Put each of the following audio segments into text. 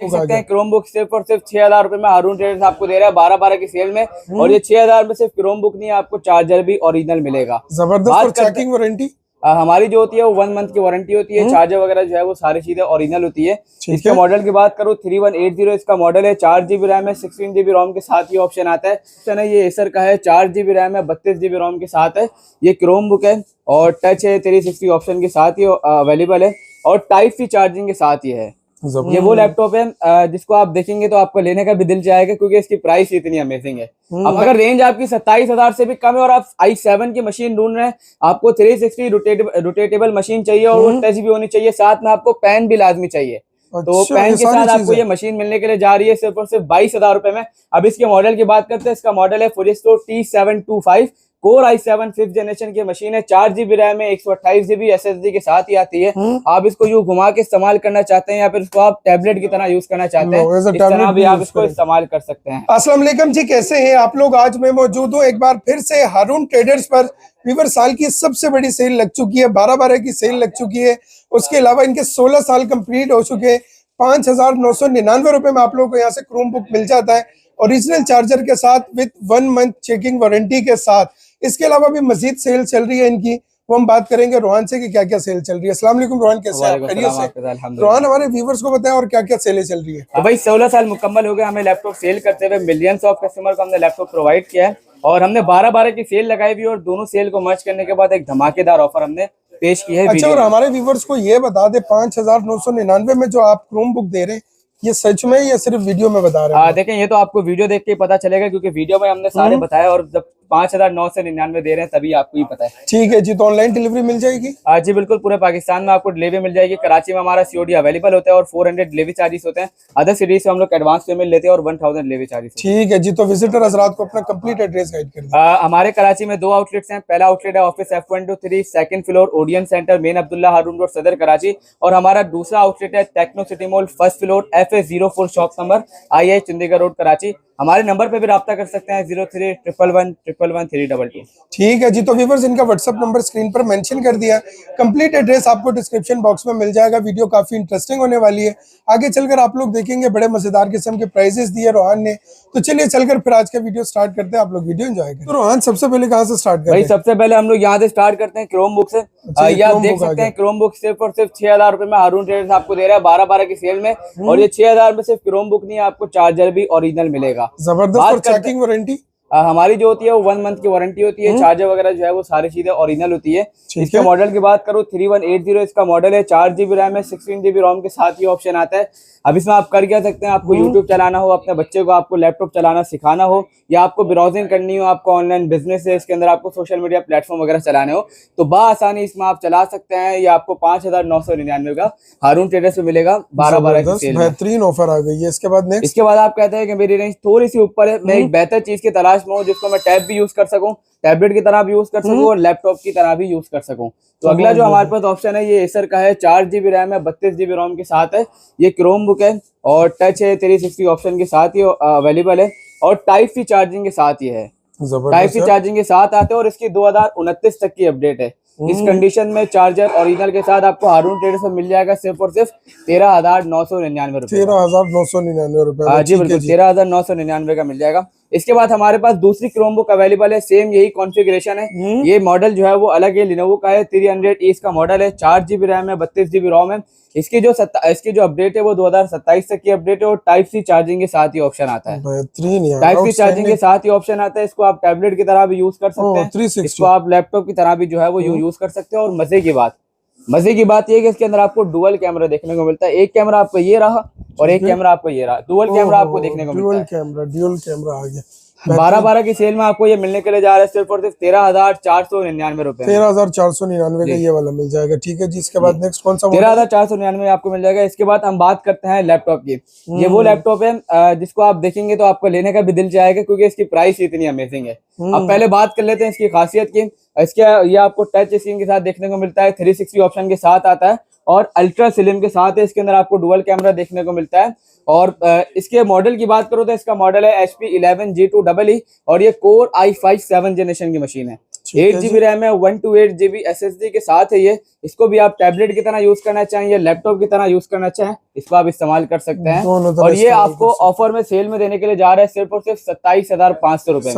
सकते हैं Chrome book सिर्फ और सिर्फ 6,000 रुपए में हारून ट्रेडर्स आपको दे रहा है 12-12 की सेल में। और ये 6,000 में सिर्फ क्रोम बुक नहीं, आपको चार्जर भी ओरिजिनल मिलेगा। जबरदस्त। और चेकिंग वारंटी हमारी जो होती है वो 1 मंथ की वारंटी होती है। चार्जर वगैरह जो है वो सारी चीजें ओरिजिनल होती है। इसके मॉडल की बात करूँ 3180 इसका मॉडल है। 4GB रैम है, 16GB रोम के साथ ये ऑप्शन आता है। ऑप्शन है ये एसर का है, 4GB रैम है, 32GB रोम के साथ है। ये क्रोम बुक है और टच है, 360 ऑप्शन के साथ ही अवेलेबल है और टाइप सी चार्जिंग के साथ ये है। ये वो लैपटॉप है जिसको आप देखेंगे तो आपको लेने का भी दिल चाहेगा क्योंकि इसकी प्राइस इतनी अमेजिंग है। अब अगर रेंज आपकी 27,000 से भी कम है और आप i7 की मशीन ढूंढ रहे हैं, आपको 360 रोटेटेबल मशीन चाहिए और वो टच भी होनी चाहिए, साथ में आपको पेन भी लाजमी चाहिए। तो पेन के साथ आपको ये मशीन मिलने के लिए जा रही है सिर्फ और सिर्फ 22,000 रुपए में। अब इसके मॉडल की बात करते हैं। इसका मॉडल है फोरिस्टो T725 core i7 5th generation की मशीन है। 4GB रैम है, 128GB SSD के साथ ही आती है। आप इसको यूं घुमा के इस्तेमाल करना चाहते हैं या फिर इसको आप टैबलेट की तरह यूज करना चाहते हैं, इस तरह भी आप इसको इस्तेमाल कर सकते हैं। अस्सलाम वालेकुम जी, कैसे हैं आप लोग? आज मैं मौजूद हूँ एक बार फिर से हारून ट्रेडर्स पर। वीवर साल की सबसे बड़ी सेल लग चुकी है, 12-12 की सेल लग चुकी है। उसके अलावा इनके 16 साल कंप्लीट हो चुके हैं। 5,999 रुपए में आप लोगों को यहाँ से क्रोम बुक मिल जाता है ओरिजिनल चार्जर के साथ विद 1 मंथ चेकिंग वारंटी के साथ। इसके अलावा भी मजीद सेल चल रही है इनकी, वो हम बात करेंगे रोहन से कि क्या क्या सेल चल रही है। अस्सलाम वालेकुम रोहन, कैसे हैं आप? रोहन, हमारे व्यूवर्स को बताएं और क्या क्या सेलें चल रही है। तो भाई 16 साल मुकम्मल हो गए हमें लैपटॉप सेल करते हुए। मिलियंस ऑफ कस्टमर को हमने लैपटॉप प्रोवाइड किया है और हमने 12-12 की सेल लगाई हुई और दोनों सेल को मर्ज करने के बाद एक धमाकेदार ऑफर हमने पेश की है। अच्छा, और हमारे व्यूवर्स को ये बता दे 5,999 में जो आप क्रोम बुक दे रहे हैं, ये सच में या सिर्फ वीडियो में बता रहे हैं? देखें, ये तो आपको वीडियो देख के पता चलेगा क्योंकि वीडियो में हमने सारे बताया और जब 5,999 दे रहे हैं तभी आपको ही पता है। ठीक है जी, तो ऑनलाइन डिलीवरी मिल जाएगी? जी बिल्कुल, पूरे पाकिस्तान में आपको डिलीवरी मिल जाएगी। कराची में हमारा COD अवेलेबल होता है और 400 डिलीवरी चार्जेस होते हैं। अदर सिटीज में हम लोग एडवांस पेमेंट लेते हैं और 1000 डिलीवरी चार्जेस। ठीक है जी, तो विजिटर हजरात को अपना कंप्लीट एड्रेस गाइड कर दें। हमारे कराची में 2 आउटलेट्स हैं। पहला आउटलेट है office F123 second floor Odeon centre main Abdullah Haroon road Saddar Karachi, और हमारा दूसरा आउटलेट है Techno City mall first floor FA04 shop number II Chandigarh road Karachi. हमारे नंबर पे भी राब्ता कर सकते हैं 0311111322। ठीक है जी, तो व्यूअर्स इनका व्हाट्सएप नंबर स्क्रीन पर मेंशन कर दिया। कंप्लीट एड्रेस आपको डिस्क्रिप्शन बॉक्स में मिल जाएगा। वीडियो काफी इंटरेस्टिंग होने वाली है। आगे चलकर आप लोग देखेंगे बड़े मजेदार किस्म के प्राइजेस दिए रोहन ने। तो चलिए चलकर फिर आज का वीडियो स्टार्ट करते हैं, आप लोग वीडियो एंजॉय करें। तो रोहन, सबसे पहले कहाँ से स्टार्ट करें? सबसे पहले हम लोग यहाँ से स्टार्ट करते हैं क्रोम बुक से। ये आप देख सकते हैं क्रोम बुक सिर्फ और सिर्फ 6,000 रुपए में हारून ट्रेडर्स आपको दे रहा है 12-12 की सेल में। और ये 6,000 में सिर्फ क्रोम बुक नहीं, आपको चार्जर भी ओरिजिनल मिलेगा। जबरदस्त। चेकिंग वारंटी हमारी जो होती है वो 1 मंथ की वारंटी होती है। चार्जर वगैरह जो है वो सारी चीजें ओरिजिनल होती है। इसके मॉडल की बात करूँ 3180 इसका मॉडल है। 4GB रैम है, 16GB रोम के साथ ही ऑप्शन आता है। अब इसमें आप कर क्या सकते हैं, आपको यूट्यूब चलाना हो, अपने बच्चे को आपको लैपटॉप चलाना सिखाना हो, या आपको ब्राउजिंग करनी हो, आपको ऑनलाइन बिजनेस है, इसके अंदर आपको सोशल मीडिया प्लेटफॉर्म वगैरह चलाने हो, तो बआसानी इसमें आप चला सकते हैं। ये आपको 5,999 का हारून ट्रेडर्स में मिलेगा 12-12 की सेल में। बेहतरीन ऑफर आ गई है। इसके बाद इसके बाद आप कहते हैं कि मेरी रेंज थोड़ी सी ऊपर है, मैं एक बेहतर चीज की तलाश में हूँ जिसको मैं टैब भी यूज कर सकूं, टैबलेट की तरह भी यूज कर सकूं और लैपटॉप की तरह भी यूज कर सकूं। तो अगला जो हमारे पास ऑप्शन है ये एसर का है। 4GB रैम है, 32GB रोम के साथ है। ये क्रोम बुक है और टच है, 360 ऑप्शन के साथ ही अवेलेबल है और टाइप सी चार्जिंग के साथ ही है। टाइप सी चार्जिंग के साथ आते हैं और इसकी 2029 तक की अपडेट है। इस कंडीशन में चार्जर ओरिजिनल के साथ आपको हारून ट्रेडर्स में मिल जाएगा सिर्फ और सिर्फ 13,999 रुपए। 13,999 रुपए? जी बिल्कुल, 13,999 का मिल जाएगा। इसके बाद हमारे पास दूसरी क्रोम बुक अवेलेबल है, सेम यही कॉन्फ़िगरेशन है। ये मॉडल जो है वो अलग है, लिनोवो का है। 300E इसका मॉडल है। 4GB रैम है, 32GB रोम है। इसकी जो अपडेट है वो 2027 तक की अपडेट है और टाइप सी चार्जिंग के साथ ही ऑप्शन आता है। टाइप सी चार्जिंग के साथ ही ऑप्शन आता है। इसको आप टैबलेट की तरह भी यूज कर सकते हैं, इसको आप लैपटॉप की तरह भी जो है वो यूज कर सकते हैं। और मजे की बात ये है कि इसके अंदर आपको डुअल कैमरा देखने को मिलता है। एक कैमरा आपको ये रहा और एक कैमरा आपको ये रहा, डुअल कैमरा आपको देखने को मिलता है। ड्यूल कैमरा आ गया। 12-12 की सेल में आपको ये मिलने के लिए जा रहा है सिर्फ और सिर्फ 13,499 रुपए। 13,499 का ये वाला मिल जाएगा। ठीक है जी, इसके बाद नेक्स्ट कौन सा? 13,499 आपको मिल जाएगा। इसके बाद हम बात करते हैं लैपटॉप की। ये वो लैपटॉप है जिसको आप देखेंगे तो आपको लेने का भी दिल चाहेगा क्योंकि इसकी प्राइस इतनी अमेजिंग है। अब पहले बात कर लेते हैं इसकी खासियत की। ये आपको टच स्क्रीन के साथ देखने को मिलता है, 360 ऑप्शन के साथ आता है और अल्ट्रा स्लिम के साथ है। इसके अंदर आपको डुअल कैमरा देखने को मिलता है। और इसके मॉडल की बात करो तो इसका मॉडल है HP 11G2EE और ये कोर i5 7th जनरेशन की मशीन है। 8 GB रैम है, 128 GB SSD के साथ है ये। इसको भी आप टैबलेट की तरह यूज करना चाहें या लैपटॉप की तरह यूज करना चाहें, इसको आप इस्तेमाल कर सकते हैं। और ये आपको ऑफर में सेल में देने के लिए जा रहा है सिर्फ और सिर्फ 27,500 रुपए में।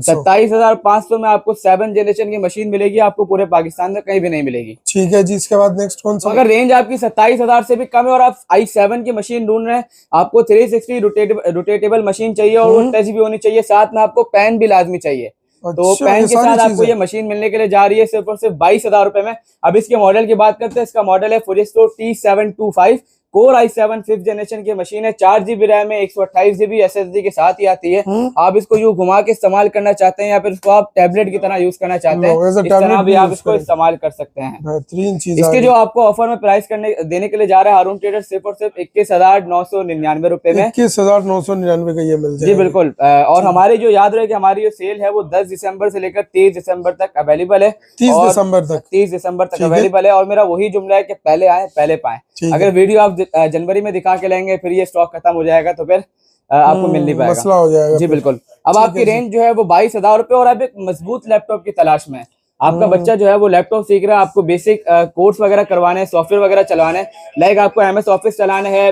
27,500 में आपको 7 जनरेशन की मशीन मिलेगी, आपको पूरे पाकिस्तान में कहीं भी नहीं मिलेगी। ठीक है जी, इसके बाद नेक्स्ट कौन सा? अगर रेंज आपकी 27,000 से भी कम है और आप i7 की मशीन ढूंढ रहे हैं, आपको 360 रोटेटेबल मशीन चाहिए और वो टच भी होनी चाहिए, साथ में आपको पैन भी लाजमी चाहिए। तो पैन के साथ आपको ये मशीन मिलने के लिए जा रही है सिर्फ और सिर्फ 22,000 रुपए में। अब इसके मॉडल की बात करते हैं। इसका मॉडल है फुरिस्टो T725 core i7 5th generation की मशीन है। 4 GB रैम है, 128 GB SSD के साथ ही आती है। आप इसको यूं घुमा के इस्तेमाल करना चाहते हैं या फिर इसको आप टैबलेट की तरह यूज करना चाहते हैं, इस तरह भी आप इसको इस्तेमाल कर सकते हैं। बेहतरीन चीज। इसके जो आपको ऑफर में प्राइस देने के लिए जा रहा है हारून ट्रेडर्स सिर्फ और सिर्फ 21,999 रुपए में। 21,999 का ये मिल जाएगा जी बिल्कुल। और हमारी जो याद रहे कि हमारी जो सेल है वो 10 दिसंबर से लेकर 30 दिसंबर तक अवेलेबल है। 30 दिसंबर तक अवेलेबल है। और मेरा वही जुमला है कि पहले आए पहले पाएं। अगर वीडियो आप जनवरी में दिखा के लेंगे फिर ये स्टॉक खत्म हो जाएगा तो फिर आपको मिल नहीं पाएगा, मसला हो जाएगा। जी बिल्कुल। अब आपकी रेंज जो है वो 22,000 रुपए और अब एक मजबूत लैपटॉप की तलाश में है। आपका बच्चा जो है वो लैपटॉप सीख रहा है, आपको बेसिक कोर्स वगैरह करवाने हैं, सॉफ्टवेयर वगैरह चलाने हैं, लाइक आपको MS ऑफिस चलाना है,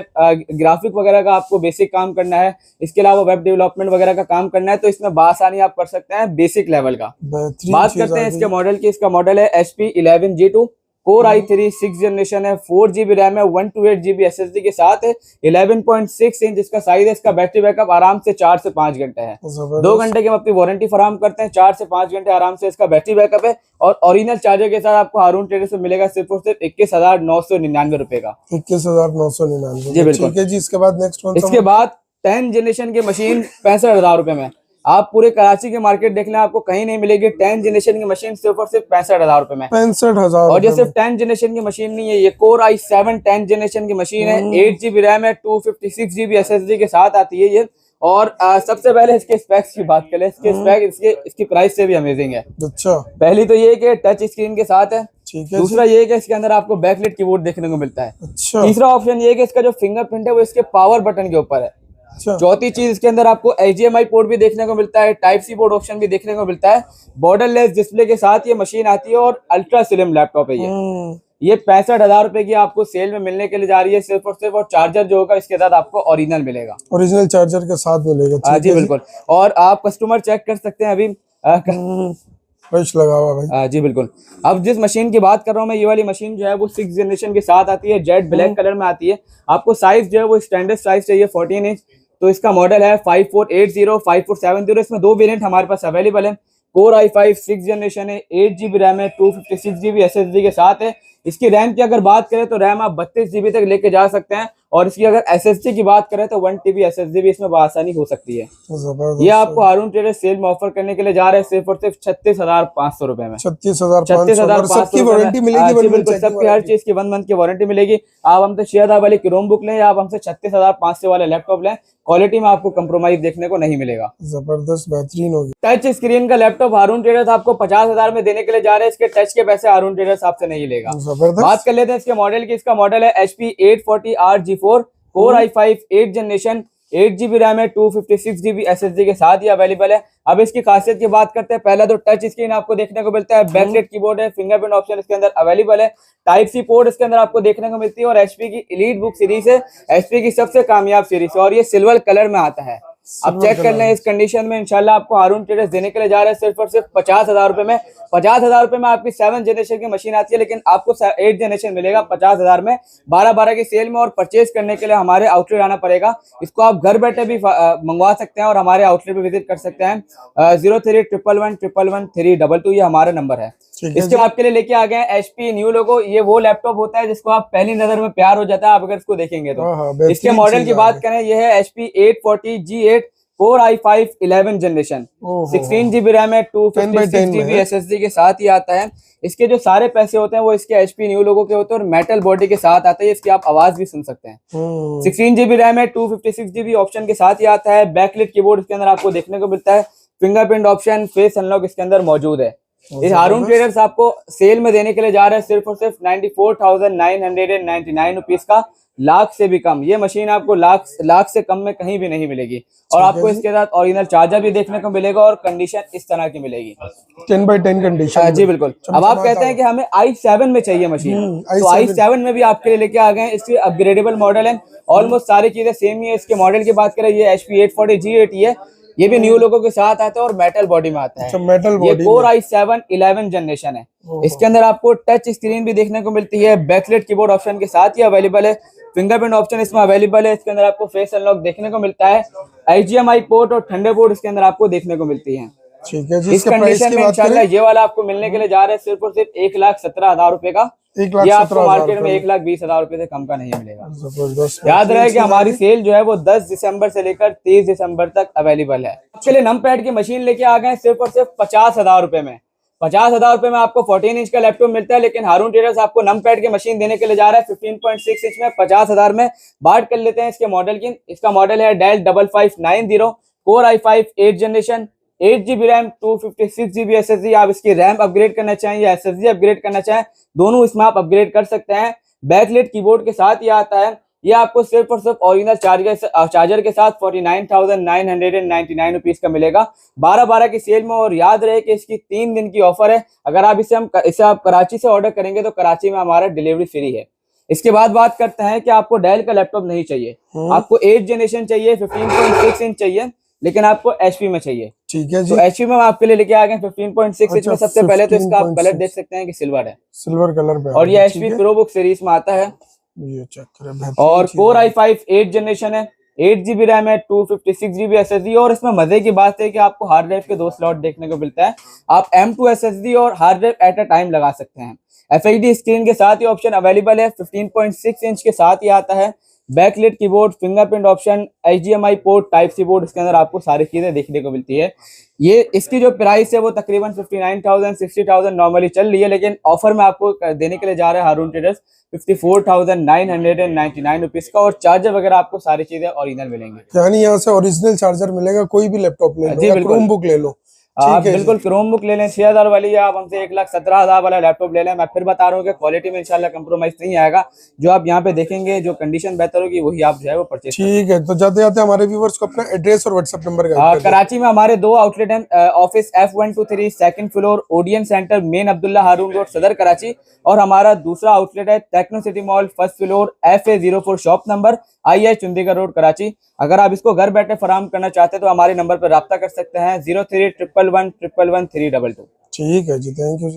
ग्राफिक वगैरह का आपको बेसिक काम करना है, इसके अलावा वेब डेवलपमेंट वगैरह का काम करना है, तो इसमें बासानी आप कर सकते हैं बेसिक लेवल का। बात करते हैं इसके मॉडल की। इसका मॉडल है HP 11G2 core i3 6th generation है, 4 GB रैम है, 128 GB SSD के साथ है, 11.6 इंच इसका साइज है। इसका बैटरी बैकअप आराम से 4 से 5 घंटे है। 2 घंटे की हम अपनी वारंटी फराहम करते हैं, 4 से 5 घंटे आराम से इसका बैटरी बैकअप है। और ओरिजिनल चार्जर के साथ आपको हारून ट्रेडर्स में मिलेगा सिर्फ और सिर्फ 21,999 रुपए का। 21,999 जी बिल्कुल। ठीक है जी, इसके बाद नेक्स्ट कौन सा? इसके बाद 10 जनरेशन की मशीन 65,000 रुपए में। आप पूरे कराची के मार्केट देख लें, आपको कहीं नहीं मिलेगी 10 जनरेशन की मशीन सिर्फ और सिर्फ 65,000 रुपए में। 65,000। और ये सिर्फ 10 जनरेशन की मशीन नहीं है, ये कोर i7 10 जनरेशन की मशीन है। 8 GB रैम है, 256 GB SSD के साथ आती है ये। और सबसे पहले इसके स्पेक्स की बात करें, इसके स्पेक इसकी प्राइस से भी अमेजिंग है। अच्छा, पहली तो ये कि टच स्क्रीन के साथ है। ठीक है। दूसरा ये कि इसके अंदर आपको बैकलाइट कीबोर्ड देखने को मिलता है। अच्छा। तीसरा ऑप्शन ये कि इसका जो फिंगरप्रिंट है वो इसके पावर बटन के ऊपर है। चौथी चीज, इसके अंदर आपको HDMI पोर्ट भी देखने को मिलता है, टाइप C पोर्ट ऑप्शन भी देखने को मिलता है। बॉर्डरलेस डिस्प्ले के साथ ये मशीन आती है और अल्ट्रा स्लिम लैपटॉप है ये 65,000 रुपए की आपको सेल में मिलने के लिए जा रही है सिर्फ और सिर्फ। और चार्जर जो होगा इसके साथ आपको ओरिजिनल मिलेगा, ओरिजिनल चार्जर के साथ मिलेगा। जी बिल्कुल। और आप कस्टमर चेक कर सकते हैं अभी लगा हुआ भाई। जी बिल्कुल। अब जिस मशीन की बात कर रहा हूँ मैं, ये वाली मशीन जो है वो 6th जनरेशन के साथ आती है, जेड ब्लैक कलर में आती है। आपको साइज जो है वो स्टैंडर्ड साइज चाहिए 14 इंच। तो इसका मॉडल है 5480 5470। इसमें 2 वेरिएंट हमारे पास अवेलेबल है। कोर i5 6th जनरेशन है, 8 GB रैम है, 256 GB SSD के साथ है। इसकी रैम की अगर बात करें तो रैम आप 32 GB तक लेके जा सकते हैं। और इसकी अगर SSD की बात करें तो 1 TB SSD भी इसमें आसानी हो सकती है। ये आपको हारून ट्रेडर्स सेल में ऑफर करने के लिए जा रहे हैं सिर्फ और सिर्फ 36,500 रुपए में। 36,500 सबकी वारंटी मिलेगी। बिल्कुल, सबकी हर चीज की 1 मंथ की वारंटी मिलेगी। आप हमसे 6,000 वाली क्रोम बुक लें या आप हमसे 36,500 वाले लैपटॉप लें, क्वालिटी में आपको कंप्रोमाइज देखने को नहीं मिलेगा। जबरदस्त, बेहतरीन होगी। टच स्क्रीन का लैपटॉप हारून ट्रेडर्स आपको 50,000 में देने के लिए जा रहे हैं। इसके टच के पैसे हारून ट्रेडर्स आपसे नहीं लेगा। बात कर लेते हैं इसके मॉडल की। इसका मॉडल है HP 840R G4 core i5 8th generation, 8 GB RAM है, 256 GB SSD के साथ ही अवेलेबल है। अब इसकी खासियत की बात करते हैं। पहला तो टच स्क्रीन आपको देखने को मिलता है, बैकलाइट कीबोर्ड है, फिंगरप्रिंट ऑप्शन इसके अंदर अवेलेबल है, टाइप C पोर्ट इसके अंदर आपको देखने को मिलती है। और HP की एलीट बुक सीरीज है, HP की सबसे कामयाब सीरीज है और ये सिल्वर कलर में आता है। अब चेक कर लें इस कंडीशन में। इंशाल्लाह आपको हारून ट्रेडर्स देने के लिए जा रहे हैं सिर्फ और सिर्फ 50,000 रुपए में। 50,000 रुपए में आपकी 7 जनरेशन की मशीन आती है, लेकिन आपको 8 जनरेशन मिलेगा 50,000 में 12-12 की सेल में। और परचेज करने के लिए हमारे आउटलेट आना पड़ेगा। इसको आप घर बैठे भी मंगवा सकते हैं और हमारे आउटलेट पे विजिट कर सकते हैं। 0311111322 ये हमारा नंबर है। इसके आपके लिए लेके आ गए HP न्यू लोगो। ये वो लैपटॉप होता है जिसको आप पहली नजर में प्यार हो जाता है आप अगर इसको देखेंगे तो। इसके मॉडल की बात करें, ये है HP 840G8 core i5 11 generation, 16 GB RAM है, 256 GB SSD के साथ ही आता है। इसके जो सारे पैसे होते हैं वो इसके HP न्यू लोगो के होते हैं और मेटल बॉडी के साथ आता है। इसकी आप आवाज भी सुन सकते हैं। 16 GB रैम है, 256 GB ऑप्शन के साथ ही आता है। बैकलाइट कीबोर्ड इसके अंदर आपको देखने को मिलता है। फिंगरप्रिंट ऑप्शन, फेस अनलॉक इसके अंदर मौजूद है। इस हारून ट्रेडर्स आपको सेल में देने के लिए जा रहे हैं सिर्फ और सिर्फ 94,999 रुपीज का लाख से भी कम। ये मशीन आपको लाख से कम में कहीं भी नहीं मिलेगी। और आपको इसके साथ ओरिजिनल चार्जर भी देखने को मिलेगा और कंडीशन इस तरह की मिलेगी, 10x10 कंडीशन। जी बिल्कुल। अब आप कहते हैं कि हमें i7 में चाहिए मशीन, तो i7 में भी आपके लिए लेके आ गए हैं। इसके अपग्रेडेबल मॉडल है, ऑलमोस्ट सारी चीजें सेम ही है। इसके मॉडल की बात करें, ये HP 840G80 है, ये भी न्यू लोगों के साथ आता है और मेटल बॉडी में आता है। मेटल ये बॉडी, कोर i7 11 जनरेशन है। इसके अंदर आपको टच स्क्रीन भी देखने को मिलती है, बैकलाइट कीबोर्ड ऑप्शन के साथ ही अवेलेबल है, फिंगरप्रिंट ऑप्शन इसमें अवेलेबल है। इसके अंदर आपको फेस अनलॉक देखने को मिलता है, HDMI पोर्ट और थंडरबोल्ट इसके अंदर आपको देखने को मिलती है। ठीक है जी। इस कंडीशन में इंशाल्लाह ये वाला आपको मिलने के लिए जा रहे हैं सिर्फ और सिर्फ 1,17,000 रुपए का। ये आपको मार्केट में 1,20,000 रुपए से कम का नहीं मिलेगा। जबरदस्त। याद रहे कि हमारी सेल जो है वो 10 दिसंबर से लेकर 30 दिसंबर तक अवेलेबल है। आपके लिए नमपैड की मशीन लेके आ गए सिर्फ और सिर्फ 50,000 रुपए में। 50,000 रुपए में आपको 14 इंच का लैपटॉप मिलता है, लेकिन हारून ट्रेडर्स आपको नमपैड की मशीन देने के लिए जा रहा है 15.6 इंच में 50,000 में। बात कर लेते हैं इसके मॉडल की। इसका मॉडल है Dell 5590, core i5 8 generation, 8GB RAM, 256GB SSD। आप इसकी रैम अपग्रेड करना चाहें या SSD अपग्रेड करना चाहें, दोनों इसमें आप अपग्रेड कर सकते हैं। बैकलाइट कीबोर्ड के साथ ये आता है। ये आपको सिर्फ और सिर्फ ओरिजिनल चार्जर के साथ 49,999 रुपीज का मिलेगा 12/12 की सेल में। और याद रहे कि इसकी 3 दिन की ऑफर है। अगर आप इसे आप कराची से ऑर्डर करेंगे तो कराची में हमारा डिलीवरी फ्री है। इसके बाद बात करते हैं कि आपको डेल का लैपटॉप नहीं चाहिए, आपको 8 जनरेशन चाहिए, 15.6 इंच चाहिए, लेकिन आपको HP में चाहिए। ठीक है जी। तो HP में हम आपके लिए लेके आ गए 15.6 इंच में। सबसे पहले तो इसका आप कलर देख सकते हैं कि सिल्वर है, सिल्वर कलर पे, और ये HP प्रो बुक सीरीज में आता है। ये चेक करें। और कोर i5 8 जनरेशन है, 8GB रैम है, 256GB SSD। और इसमें मजे की बात है कि आपको हार्ड ड्राइव के 2 स्लॉट देखने को मिलता है। आप M2 SSD और hard drive at a time लगा सकते हैं। FHD स्क्रीन के साथ ही ऑप्शन अवेलेबल है, 15.6 इंच के साथ ही आता है। Backlight keyboard, fingerprint option, HDMI port, type C board, इसके अंदर आपको सारी चीजें देखने को मिलती है। ये इसकी जो प्राइस है वो तकरीबन 59,000 60,000 नॉर्मली चल रही है, लेकिन ऑफर में आपको देने के लिए जा रहे हैं हारून ट्रेडर्स 54,999 रुपीज का। और चार्जर वगैरह आपको सारी चीजें ओरिजिनल मिलेंगी, यानी यहाँ से ओरिजिनल चार्जर मिलेगा। कोई भी लैपटॉप ले लो या क्रोमबुक ले लो, आप बिल्कुल क्रोमबुक ले लें 6,000 वाली, या आप हमसे 1,17,000 वाला लैपटॉप ले लें। मैं फिर बता रहा हूँ कि क्वालिटी में इंशाल्लाह कंप्रोमाइज नहीं आएगा। जो आप यहाँ पे देखेंगे, जो कंडीशन बेहतर होगी वही आप जो है वो परचेज। ठीक है, तो जाते जाते हमारे व्यूअर्स को अपना एड्रेस और व्हाट्सएप नंबर कराची में हमारे 2 आउटलेट हैं। Office F123 second floor Odeon centre main Abdullah Haroon road Saddar Karachi, और हमारा दूसरा आउटलेट है Techno City mall first floor FA04 shop number II Chandigarh road Karachi. अगर आप इसको घर बैठे फराहम करना चाहते हैं तो हमारे नंबर पर रब्ता कर सकते हैं 0311111322। ठीक है जी, थैंक यू।